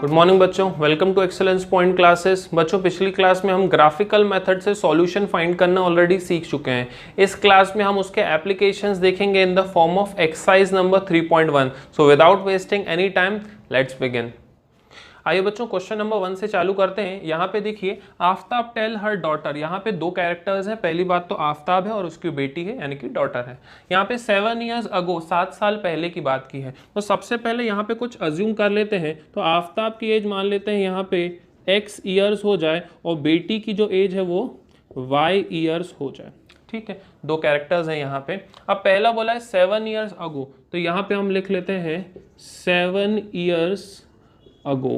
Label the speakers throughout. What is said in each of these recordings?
Speaker 1: Good morning बच्चों, welcome to Excellence Point classes. बच्चों पिछली क्लास में हम ग्राफिकल मेथड से सॉल्यूशन फाइंड करना ऑलरेडी सीख चुके हैं। इस क्लास में हम उसके एप्लीकेशंस देखेंगे in the form of exercise number 3.1। So without wasting any time let's begin. आइए बच्चों क्वेश्चन नंबर 1 से चालू करते हैं। यहाँ पे देखिए, आफ्ताब टेल हर डॉटर, यहाँ पे दो कैरेक्टर्स हैं। पहली बात तो आफ्ताब है और उसकी बेटी है यानी कि डॉटर है। यहाँ पे 7 years अगो, 7 साल पहले की बात की है। तो सबसे पहले यहाँ पे कुछ अज्यूम कर लेते हैं। तो आफ्ताब की एज मान लेते हैं यहाँ पे x ईयर्स हो जाए और बेटी की जो एज है वो y ईयर्स हो जाए। ठीक है, दो कैरेक्टर्स हैं यहाँ पे। अब पहला बोला है 7 years अगो, तो यहाँ पे हम लिख लेते हैं 7 years अगो।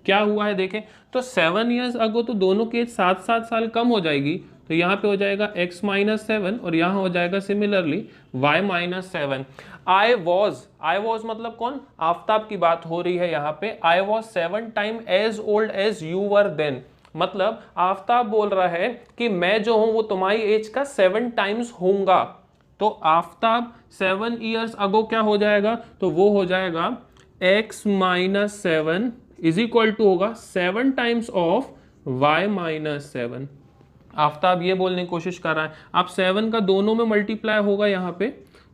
Speaker 1: क्या हुआ है देखें, तो 7 years अगो तो दोनों की एज 7 साल कम हो जाएगी। तो यहाँ पे हो जाएगा x - 7 और यहाँ हो जाएगा सिमिलरली y - 7। आई वॉज मतलब कौन, आफ्ताब की बात हो रही है यहाँ पे। I was 7 times as old as you were then, मतलब आफ्ताब बोल रहा है कि मैं जो हूं वो तुम्हारी एज का 7 times होऊंगा। तो आफ्ताब 7 years अगो क्या हो जाएगा, तो वो हो जाएगा x - 7 इज इक्वल टू होगा 7 times ऑफ y - 7। आफ्ताब ये बोलने की कोशिश कर रहा है, आप 7 का दोनों में मल्टीप्लाई होगा यहाँ पे,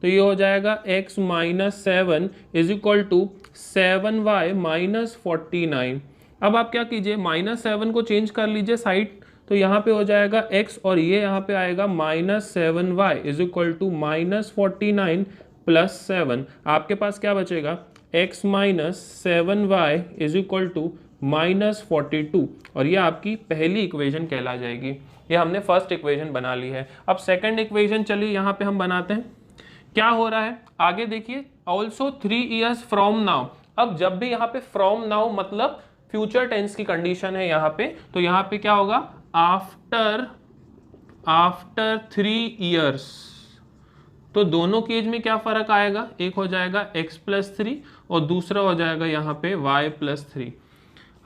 Speaker 1: तो ये हो जाएगा x - 7 is equal to 7y - 49। अब आप क्या कीजिए, -7 को चेंज कर लीजिए साइड, तो यहाँ पे हो जाएगा x और ये यहाँ पे आएगा -7y is equal to -49 plus 7। आपके पास क्या बचेगा, x - 7y is equal to -42, और ये आपकी पहली इक्वेशन कहला जाएगी। ये हमने फर्स्ट इक्वेशन बना ली है। अब सेकंड इक्वेशन चलिए यहाँ पे हम बनाते हैं। क्या हो रहा है आगे देखिए, ऑल्सो 3 years फ्रॉम नाउ। अब जब भी यहाँ पे फ्रॉम नाउ मतलब फ्यूचर टेंस की कंडीशन है यहाँ पे, तो यहाँ पे क्या होगा, आफ्टर 3 years। तो दोनों की एज में क्या फर्क आएगा, एक हो जाएगा x + 3 और दूसरा हो जाएगा यहाँ पे y + 3।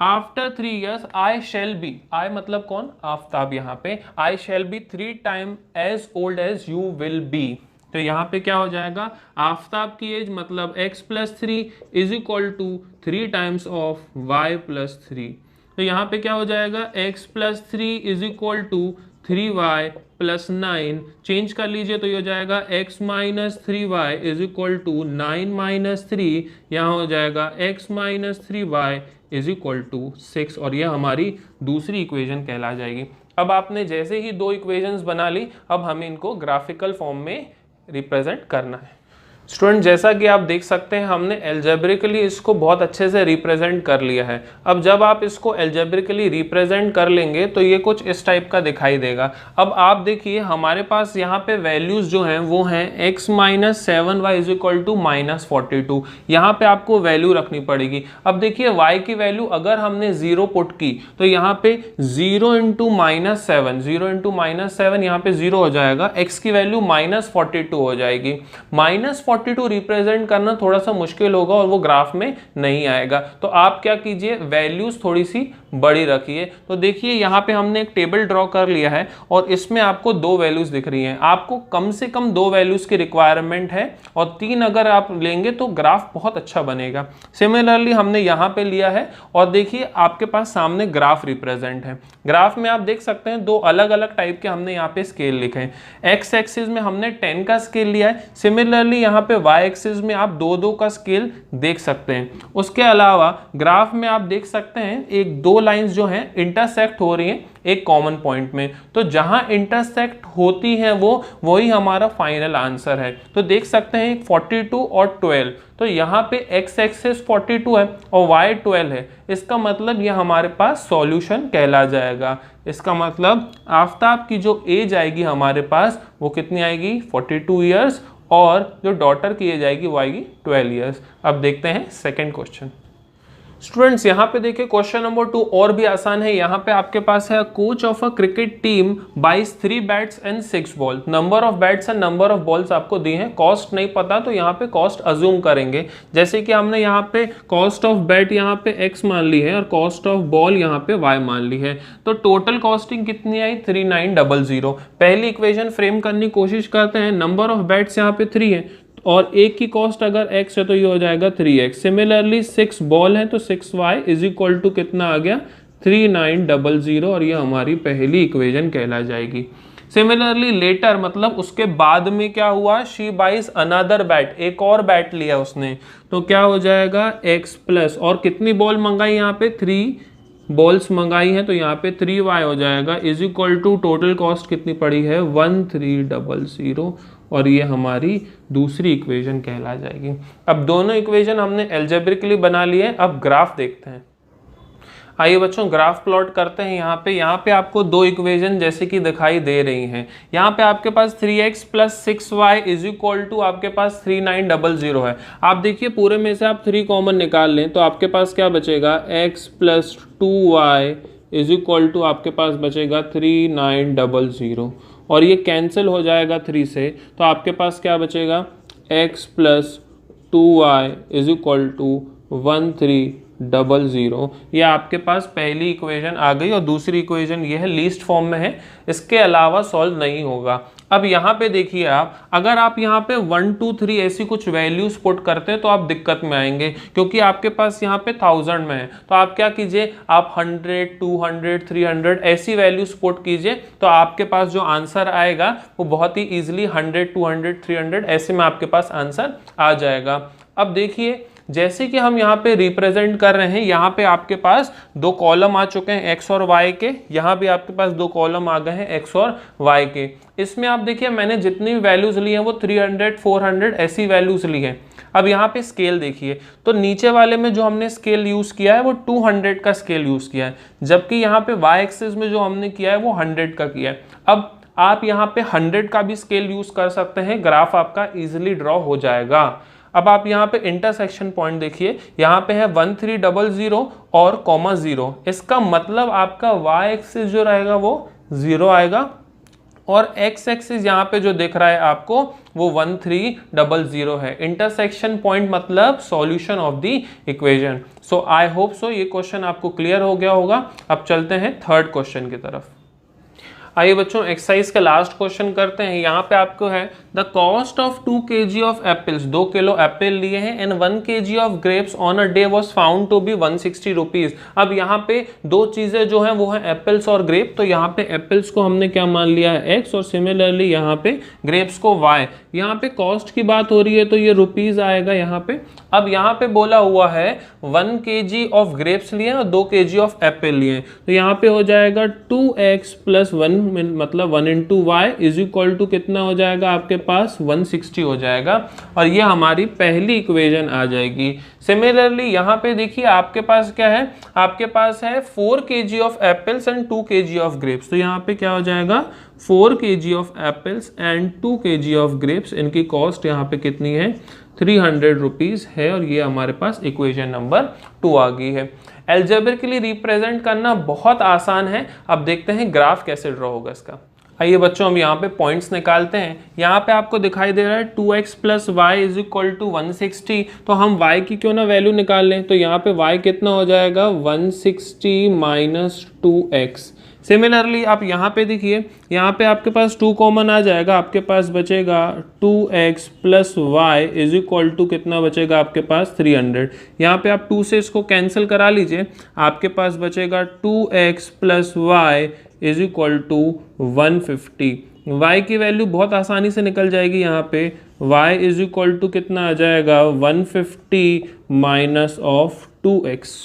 Speaker 1: After 3 years I shall be, I मतलब कौन, आफ्ताब, यहाँ पे I shall be 3 times as old as you will be. तो यहाँ पे क्या हो जाएगा, आफ्ताब की एज मतलब x + 3 is equal to 3 times of y + 3। तो यहाँ पे क्या हो जाएगा, x + 3 is equal to 3y + 9, change कर लीजिए तो ये हो जाएगा x - 3y is equal to 9 - 3, यहाँ हो जाएगा x - 3y is equal to 6, और ये हमारी दूसरी इक्वेशन कहला जाएगी। अब आपने जैसे ही दो इक्वेशंस बना ली, अब हमें इनको ग्राफिकल फॉर्म में रिप्रेजेंट करना है। स्टूडेंट जैसा कि आप देख सकते हैं, हमने एल्जेब्रिकली इसको बहुत अच्छे से रिप्रेजेंट कर लिया है। अब जब आप इसको एल्जेब्रिकली रिप्रेजेंट कर लेंगे तो ये कुछ इस टाइप का दिखाई देगा। अब आप देखिए हमारे पास यहाँ पे वैल्यूज जो हैं वो हैं x - 7y is equal to -42। यहाँ पे आपको वैल्यू रखनी पड़ेगी। अब देखिए y की वैल्यू अगर हमने 0 पुट की तो यहाँ पे 0 × -7, 0 × -7 यहाँ पे 0 हो जाएगा, x की वैल्यू -42 हो जाएगी। -42 रिप्रेजेंट करना थोड़ा सा मुश्किल होगा और वो ग्राफ में नहीं आएगा, तो आप क्या कीजिए, वैल्यूज थोड़ी सी बड़ी रखिए। तो देखिए यहाँ पे हमने एक टेबल ड्रॉ कर लिया है और इसमें आपको 2 वैल्यूज दिख रही हैं। आपको कम से कम 2 वैल्यूज की रिक्वायरमेंट है और 3 अगर आप लेंगे तो ग्राफ बहुत अच्छा बनेगा। सिमिलरली हमने यहाँ पे लिया है और देखिए आपके पास सामने ग्राफ रिप्रेजेंट है। ग्राफ में आप देख सकते हैं 2 अलग अलग टाइप के हमने यहाँ पे स्केल लिखे हैं। एक्स एक्सिस में हमने 10 का स्केल लिया है, सिमिलरली यहाँ पे y एक्सिस में आप 2-2 का स्केल देख सकते हैं। उसके अलावा ग्राफ में आप देख सकते हैं एक 2 लाइंस जो हैं इंटरसेक्ट हो रही हैं एक कॉमन पॉइंट में, तो जहां इंटरसेक्ट होती हैं वही हमारा फाइनल आंसर है। तो देख सकते हैं 42 और 12, तो यहाँ पे x एक्सिस 42 है और y 12 है। इसका मतलब ये हमारे पास सॉल्यूशन कहला जाएगा। इसका मतलब आफ्ताब की जो एज आएगी हमारे पास वो कितनी आएगी, 42 years, और जो डॉटर की एज आएगी वो आएगी 12 years। अब देखते हैं सेकंड क्वेश्चन। स्टूडेंट्स यहाँ पे देखिए क्वेश्चन नंबर 2 और भी आसान है। यहाँ पे आपके पास है, coach of a cricket team buys 3 bats and 6 ball. Number of bats and number of balls आपको दी हैं, कॉस्ट नहीं पता तो यहाँ पे कॉस्ट अज्यूम करेंगे। जैसे कि हमने यहाँ पे कॉस्ट ऑफ बैट यहाँ पे x मान ली है और कॉस्ट ऑफ बॉल यहाँ पे y मान ली है, तो टोटल कॉस्टिंग कितनी आई, 3900। पहली इक्वेशन फ्रेम करने की कोशिश करते हैं। नंबर ऑफ बैट्स यहाँ पे 3 है, और एक की कॉस्ट अगर x है तो ये हो जाएगा 3x। सिमिलरली 6 बॉल है तो 6y इज इक्वल टू कितना आ गया 3900 और ये हमारी पहली इक्वेशन कहला जाएगी। सिमिलरली लेटर मतलब उसके बाद में क्या हुआ, शी बाइज अनदर बैट, एक और बैट लिया उसने, तो क्या हो जाएगा x प्लस, और कितनी बॉल मंगाई यहाँ पे 3 बॉल्स मंगाई हैं तो यहाँ पे 3y हो जाएगा is equal to total cost कितनी पड़ी है 1300 और ये हमारी दूसरी इक्वेशन कहला जाएगी। अब दोनों इक्वेशन हमने अलजेब्रिकली बना लिए, अब ग्राफ देखते हैं। आइए बच्चों ग्राफ प्लॉट करते हैं। यहाँ पे आपको दो इक्वेशन जैसे कि दिखाई दे रही हैं। यहाँ पे आपके पास 3x plus 6y is equal to आपके पास 3900 है। आप देखिए पूरे में से आप 3 कॉमन निकाल लें तो आपके पास क्या बचेगा x plus 2y is equal to आपके पास बचेगा 3900 और ये कैंसिल हो जाएगा 3 से, तो आपके पास क्या बचेगा x plus 2y is equal to 1300। ये आपके पास पहली इक्वेशन आ गई और दूसरी इक्वेशन ये है लीस्ट फॉर्म में है, इसके अलावा सॉल्व नहीं होगा। अब यहाँ पे देखिए आप, अगर आप यहाँ पे 1 2 3 ऐसी कुछ वैल्यूज पुट करते हैं तो आप दिक्कत में आएंगे, क्योंकि आपके पास यहाँ पे 1000 में है। तो आप क्या कीजिए, आप 100 200 300 ऐसी वैल्यूज पुट कीजिए, तो आपके पास जो आंसर आएगा वो बहुत ही ईजिली 100 200 300 ऐसे में आपके पास आंसर आ जाएगा। अब देखिए जैसे कि हम यहाँ पे रिप्रेजेंट कर रहे हैं, यहाँ पे आपके पास 2 कॉलम आ चुके हैं x और y के, यहाँ भी आपके पास 2 कॉलम आ गए हैं x और y के। इसमें आप देखिए मैंने जितनी भी वैल्यूज ली हैं वो 300 400 ऐसी वैल्यूज ली हैं। अब यहाँ पे स्केल देखिए, तो नीचे वाले में जो हमने स्केल यूज किया है वो 200 का स्केल यूज किया है, जबकि यहाँ पे y एक्सिस में जो हमने किया है वो 100 का किया है। अब आप यहाँ पे 100 का भी स्केल यूज कर सकते हैं, ग्राफ आपका इजिली ड्रॉ हो जाएगा। अब आप यहाँ पे इंटरसेक्शन पॉइंट देखिए, यहाँ पे है 1300 और कॉमा 0, इसका मतलब आपका y एक्सिस जो रहेगा वो 0 आएगा और x एक्सिस यहाँ पे जो दिख रहा है आपको वो 1300 है। इंटरसेक्शन पॉइंट मतलब solution of the equation. So I hope सो ये क्वेश्चन आपको क्लियर हो गया होगा। अब चलते हैं थर्ड क्वेश्चन की तरफ। आइए बच्चों एक्सरसाइज का लास्ट क्वेश्चन करते हैं। यहाँ पे आपको है the cost of 2 kg of apples, 2 किलो एप्पल लिए हैं, and 1 kg of grapes on a day was found to be 160 rupees. अब यहाँ पे दो चीजें जो हैं वो है एप्पल्स और ग्रेप, तो यहाँ पे एप्पल्स को हमने क्या मान लिया है x और सिमिलरली यहाँ पे ग्रेप्स को y। यहाँ पे कॉस्ट की बात हो रही है तो ये रुपीज आएगा यहाँ पे। अब यहाँ पे बोला हुआ है 1 kg ऑफ ग्रेप्स लिए और 2 kg ऑफ एप्पल लिए, तो यहाँ पे हो जाएगा 2x प्लस 1 मतलब 1 into y is equal to कितना हो जाएगा आपके पास 160 हो जाएगा और ये हमारी पहली इक्वेशन आ जाएगी। सिमिलरली यहाँ पे देखिए आपके पास क्या है, आपके पास है 4 kg of apples and 2 kg of grapes, तो यहाँ पे क्या हो जाएगा 4 kg of apples and 2 kg of grapes, इनकी कॉस्ट यहाँ पे कितनी है 300 रुपीज है और ये हमारे पास इक्वेशन नंबर 2 आ गई है। अलजेब्रिकली रिप्रेजेंट करना बहुत आसान है। अब देखते हैं ग्राफ कैसे ड्रॉ होगा इसका। आइए बच्चों हम यहाँ पे पॉइंट्स निकालते हैं। यहाँ पे आपको दिखाई दे रहा है 2x plus y is equal to 160, तो हम y की क्यों ना वैल्यू निकाल लें, तो यहाँ पे y कितना हो जाएगा 160 माइनस 2x। सिमिलरली आप यहाँ पे देखिए, यहाँ पे आपके पास 2 कॉमन आ जाएगा, आपके पास बचेगा 2x plus y is equal to कितना बचेगा आपके पास 300। यहाँ पे आप 2 से इसको कैंसिल करा लीजिए, आपके पास बचेगा 2x plus y is equal to 150। y की वैल्यू बहुत आसानी से निकल जाएगी, यहाँ पे y इज इक्वल टू कितना आ जाएगा 150 माइनस ऑफ 2x,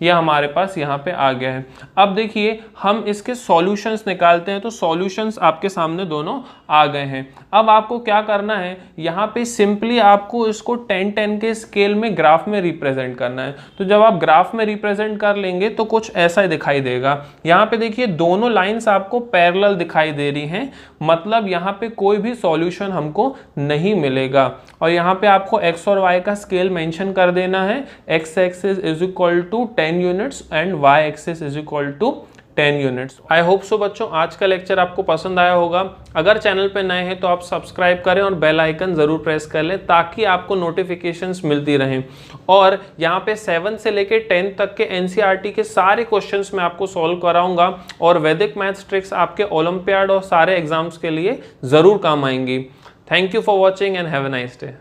Speaker 1: ये हमारे पास यहाँ पे आ गया है। अब देखिए हम इसके सॉल्यूशंस निकालते हैं, तो सॉल्यूशंस आपके सामने दोनों आ गए हैं। अब आपको क्या करना है, यहाँ पे सिंपली आपको इसको 10-10 के स्केल में ग्राफ में रिप्रेजेंट करना है। तो जब आप ग्राफ में रिप्रेजेंट कर लेंगे तो कुछ ऐसा दिखाई देगा। यहाँ पे देखिए दोनों लाइन्स आपको पैरेलल दिखाई दे रही हैं, मतलब यहाँ पे कोई भी सॉल्यूशन हमको नहीं मिलेगा। और यहाँ पे आपको x और y का स्केल मेंशन कर देना है, x axis is equal to 10 units and y axis is equal to 10 units. I hope so बच्चों आज का लेक्चर आपको पसंद आया होगा। अगर चैनल पे नए हैं तो आप सब्सक्राइब करें और बेल आइकन जरूर प्रेस कर लें ताकि आपको नोटिफिकेशंस मिलती रहें। और यहाँ पे 7 से लेके 10 तक के NCERT के सारे क्वेश्चंस मैं आपको सॉल्व कराऊंगा और वैदिक मैथ्स ट्रिक्स आपके ओलंपियाड और सारे एग्जाम्स के लिए जरूर काम आएंगी। Thank you for watching and have a nice day.